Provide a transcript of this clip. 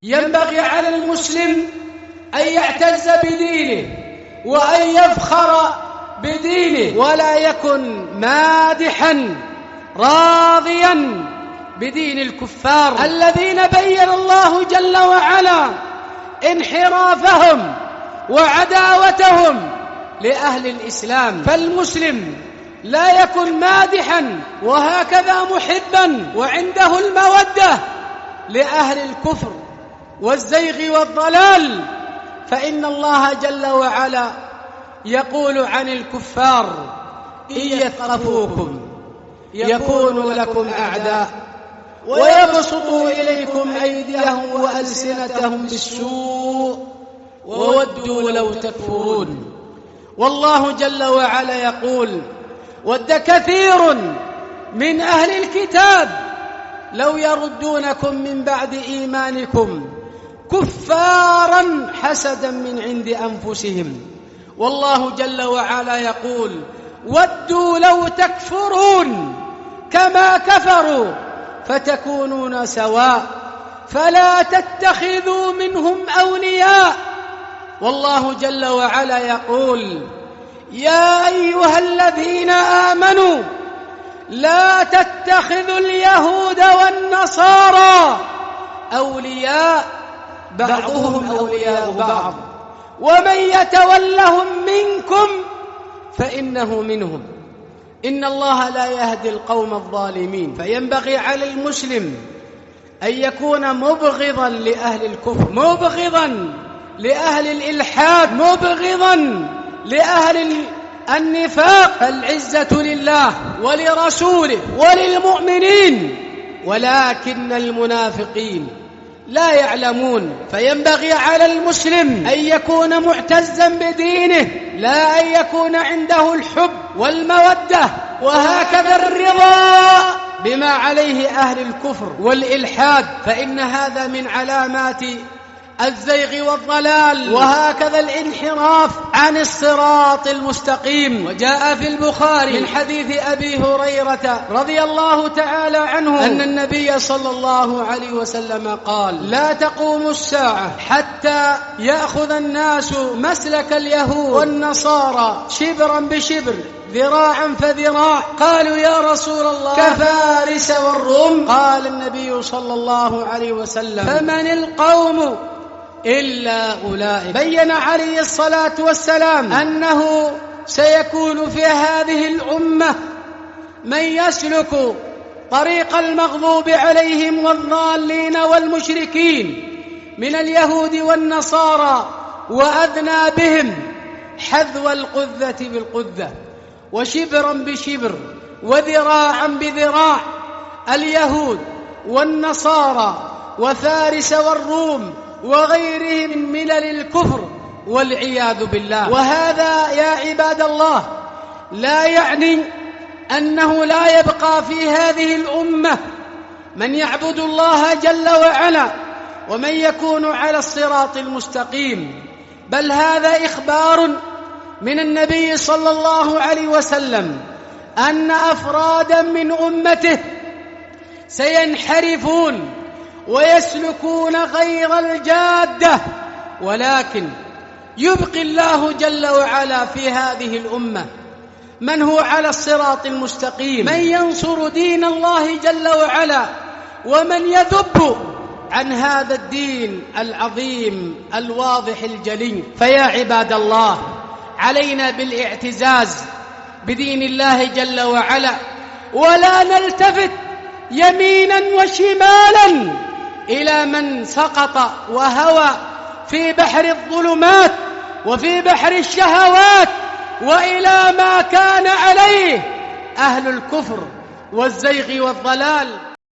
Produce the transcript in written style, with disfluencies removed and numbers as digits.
ينبغي على المسلم أن يعتز بدينه وأن يفخر بدينه، ولا يكن مادحا راضيا بدين الكفار الذين بين الله جل وعلا انحرافهم وعداوتهم لأهل الإسلام. فالمسلم لا يكن مادحا وهكذا محبا وعنده المودة لأهل الكفر والزيغ والضلال، فإن الله جل وعلا يقول عن الكفار: إن يثقفوكم يكونوا لكم أعداء ويبسطوا إليكم أيديهم وألسنتهم بالسوء وودوا لو تكفرون. والله جل وعلا يقول: ود كثير من أهل الكتاب لو يردونكم من بعد إيمانكم كفارا حسدا من عند أنفسهم. والله جل وعلا يقول: ودوا لو تكفرون كما كفروا فتكونون سواء فلا تتخذوا منهم أولياء. والله جل وعلا يقول: يا أيها الذين آمنوا لا تتخذوا اليهود والنصارى أولياء بعضهم أولياء بعض ومن يتولهم منكم فإنه منهم إن الله لا يهدي القوم الظالمين. فينبغي على المسلم أن يكون مبغضا لأهل الكفر، مبغضا لأهل الإلحاد، مبغضا لأهل النفاق. فالعزة لله ولرسوله وللمؤمنين ولكن المنافقين لا يعلمون. فينبغي على المسلم أن يكون معتزا بدينه، لا أن يكون عنده الحب والمودة وهكذا الرضا بما عليه أهل الكفر والإلحاد، فإن هذا من علامات الزيغ والضلال وهكذا الانحراف عن الصراط المستقيم. وجاء في البخاري من حديث أبي هريرة رضي الله تعالى عنه أن النبي صلى الله عليه وسلم قال: لا تقوم الساعة حتى يأخذ الناس مسلك اليهود والنصارى شبرا بشبر ذراعا فذراع. قالوا: يا رسول الله كفارس والروم؟ قال النبي صلى الله عليه وسلم: فمن القوم إلا أولئك. بين عليه الصلاة والسلام أنه سيكون في هذه الأمة من يسلك طريق المغضوب عليهم والضالين والمشركين من اليهود والنصارى، وأدنى بهم حذو القذة بالقذة وشبرا بشبر وذراعا بذراع، اليهود والنصارى وفارس والروم وغيرهم من ملل الكفر والعياذ بالله. وهذا يا عباد الله لا يعني أنه لا يبقى في هذه الأمة من يعبد الله جل وعلا ومن يكون على الصراط المستقيم، بل هذا إخبار من النبي صلى الله عليه وسلم أن أفرادا من أمته سينحرفون ويسلكون غير الجادة، ولكن يبقي الله جل وعلا في هذه الأمة من هو على الصراط المستقيم، من ينصر دين الله جل وعلا ومن يذب عن هذا الدين العظيم الواضح الجلي. فيا عباد الله، علينا بالاعتزاز بدين الله جل وعلا، ولا نلتفت يمينا وشمالا إلى من سقط وهوى في بحر الظلمات وفي بحر الشهوات، وإلى ما كان عليه أهل الكفر والزيغ والضلال.